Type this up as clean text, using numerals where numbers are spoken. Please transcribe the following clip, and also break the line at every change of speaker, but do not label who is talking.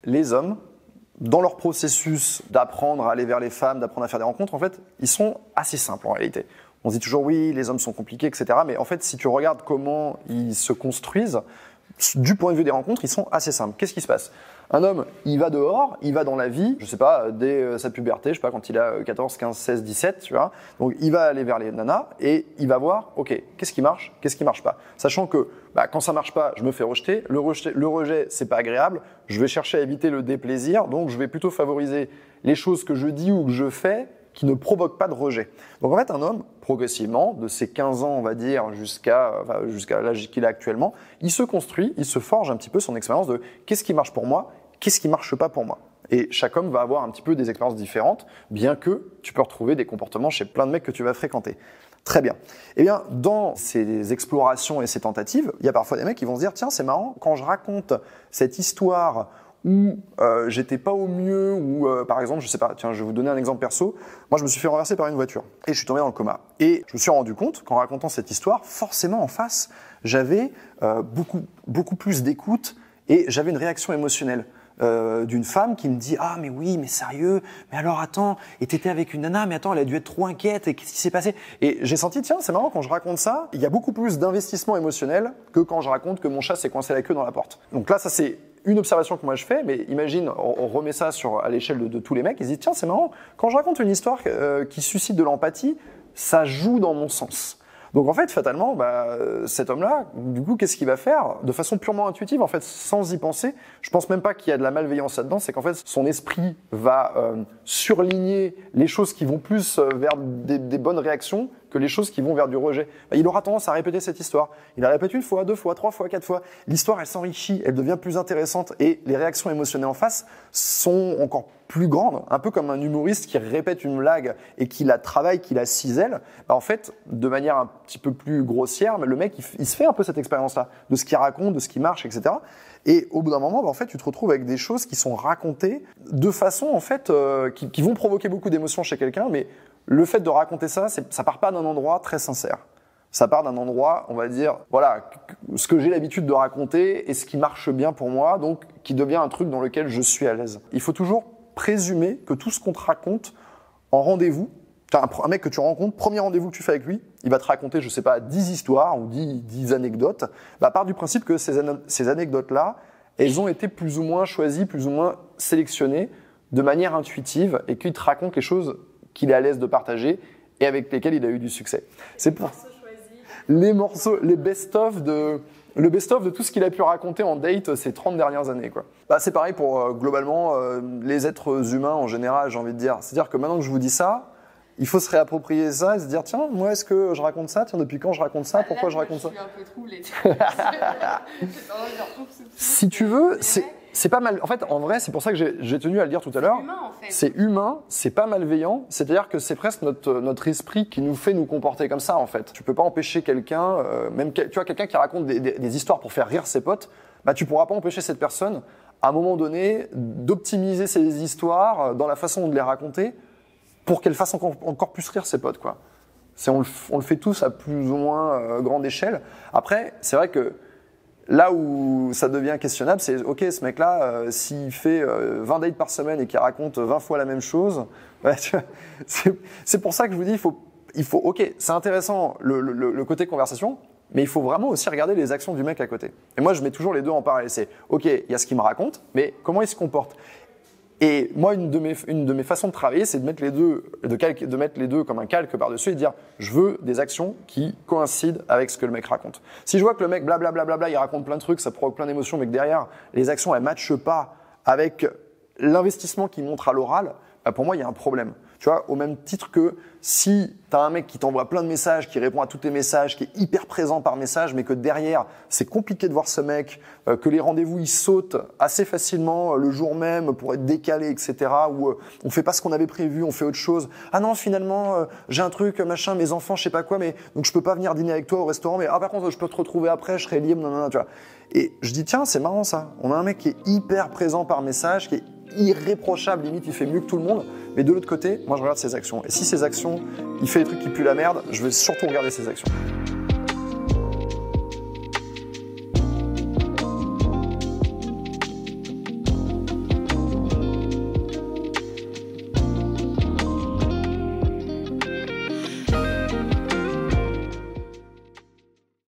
les hommes, dans leur processus d'apprendre à aller vers les femmes, d'apprendre à faire des rencontres, en fait, ils sont assez simples en réalité. On se dit toujours oui, les hommes sont compliqués, etc. Mais en fait, si tu regardes comment ils se construisent, du point de vue des rencontres, ils sont assez simples. Qu'est-ce qui se passe ? Un homme, il va dehors, il va dans la vie, je sais pas, dès sa puberté, je sais pas, quand il a 14, 15, 16, 17, tu vois. Donc, il va aller vers les nanas et il va voir, ok, qu'est-ce qui marche pas. Sachant que, quand ça marche pas, je me fais rejeter. Le rejet, c'est pas agréable. Je vais chercher à éviter le déplaisir. Donc, je vais plutôt favoriser les choses que je dis ou que je fais qui ne provoquent pas de rejet. Donc, en fait, un homme, progressivement, de ses 15 ans, on va dire, jusqu'à l'âge qu'il a actuellement, il se construit, il se forge un petit peu son expérience de qu'est-ce qui marche pour moi, qu'est-ce qui marche pas pour moi. Et chaque homme va avoir un petit peu des expériences différentes, bien que tu peux retrouver des comportements chez plein de mecs que tu vas fréquenter. Très bien. Eh bien, dans ces explorations et ces tentatives, il y a parfois des mecs qui vont se dire, tiens, c'est marrant, quand je raconte cette histoire où j'étais pas au mieux, ou par exemple, je sais pas, tiens, je vais vous donner un exemple perso. Moi, je me suis fait renverser par une voiture et je suis tombé dans le coma. Et je me suis rendu compte qu'en racontant cette histoire, forcément en face, j'avais beaucoup plus d'écoute et j'avais une réaction émotionnelle. D'une femme qui me dit « Ah, mais oui, mais sérieux, mais alors attends, et t'étais avec une nana, mais attends, elle a dû être trop inquiète, et qu'est-ce qui s'est passé ?» Et j'ai senti, tiens, c'est marrant, quand je raconte ça, il y a beaucoup plus d'investissement émotionnel que quand je raconte que mon chat s'est coincé la queue dans la porte. Donc là, ça c'est une observation que moi je fais, mais imagine, on remet ça à l'échelle de tous les mecs, ils se disent « Tiens, c'est marrant, quand je raconte une histoire qui suscite de l'empathie, ça joue dans mon sens. » Donc en fait, fatalement, cet homme-là, du coup, qu'est-ce qu'il va faire ? De façon purement intuitive, en fait, sans y penser, je pense même pas qu'il y a de la malveillance là-dedans, c'est qu'en fait, son esprit va surligner les choses qui vont plus vers des bonnes réactions que les choses qui vont vers du rejet. Il aura tendance à répéter cette histoire. Il la répète une fois, deux fois, trois fois, quatre fois. L'histoire, elle s'enrichit, elle devient plus intéressante et les réactions émotionnelles en face sont encore plus grandes. Un peu comme un humoriste qui répète une blague et qui la travaille, qui la cisèle. En fait, de manière un petit peu plus grossière, le mec, il se fait un peu cette expérience-là, de ce qu'il raconte, de ce qui marche, etc. Et au bout d'un moment, en fait, tu te retrouves avec des choses qui sont racontées de façon, en fait, qui vont provoquer beaucoup d'émotions chez quelqu'un, mais le fait de raconter ça, ça part pas d'un endroit très sincère. Ça part d'un endroit, on va dire, voilà, ce que j'ai l'habitude de raconter et ce qui marche bien pour moi, donc qui devient un truc dans lequel je suis à l'aise. Il faut toujours présumer que tout ce qu'on te raconte en rendez-vous, un mec que tu rencontres, premier rendez-vous que tu fais avec lui, il va te raconter, je sais pas, 10 histoires ou 10 anecdotes. Part du principe que ces anecdotes-là, elles ont été plus ou moins choisies, plus ou moins sélectionnées de manière intuitive et qu'il te raconte les choses qu'il est à l'aise de partager et avec lesquelles il a eu du succès. C'est pour les morceaux, le best-of de tout ce qu'il a pu raconter en date ces 30 dernières années, quoi. C'est pareil pour globalement les êtres humains en général, j'ai envie de dire. C'est-à-dire que maintenant que je vous dis ça, il faut se réapproprier ça et se dire tiens, moi est-ce que je raconte ça ? Tiens, depuis quand je raconte ça ? Pourquoi je raconte ça ?
Je suis un peu troublée.
Si tu veux, c'est pas mal. En fait, en vrai, c'est pour ça que j'ai tenu à le dire tout à l'heure.
C'est humain, en fait.
C'est humain, c'est pas malveillant. C'est-à-dire que c'est presque notre esprit qui nous fait nous comporter comme ça, en fait. Tu peux pas empêcher quelqu'un, tu vois, quelqu'un qui raconte des histoires pour faire rire ses potes, tu pourras pas empêcher cette personne, à un moment donné, d'optimiser ses histoires dans la façon de les raconter pour qu'elle fasse encore plus rire ses potes, quoi. On le fait tous à plus ou moins grande échelle. Après, c'est vrai que là où ça devient questionnable, c'est ok, ce mec-là, s'il fait 20 dates par semaine et qu'il raconte 20 fois la même chose, c'est pour ça que je vous dis, il faut ok, c'est intéressant le côté conversation, mais il faut vraiment aussi regarder les actions du mec à côté. Et moi, je mets toujours les deux en parallèle. C'est ok, il y a ce qu'il me raconte, mais comment il se comporte. Et moi, une de mes façons de travailler, c'est de mettre les deux comme un calque par-dessus et de dire je veux des actions qui coïncident avec ce que le mec raconte. Si je vois que le mec blablabla, il raconte plein de trucs, ça provoque plein d'émotions, mais que derrière, les actions, elles matchent pas avec l'investissement qu'il montre à l'oral, pour moi, il y a un problème. Tu vois, au même titre que si t'as un mec qui t'envoie plein de messages, qui répond à tous tes messages, qui est hyper présent par message, mais que derrière, c'est compliqué de voir ce mec, que les rendez-vous, ils sautent assez facilement le jour même pour être décalés, etc., ou on fait pas ce qu'on avait prévu, on fait autre chose. Ah non, finalement, j'ai un truc, machin, mes enfants, je sais pas quoi, mais donc je peux pas venir dîner avec toi au restaurant, mais par contre, je peux te retrouver après, je serai libre, non, tu vois. Et je dis, tiens, c'est marrant ça. On a un mec qui est hyper présent par message, qui est irréprochable, limite il fait mieux que tout le monde, mais de l'autre côté, moi je regarde ses actions. Et si ses actions, il fait des trucs qui puent la merde, je vais surtout regarder ses actions.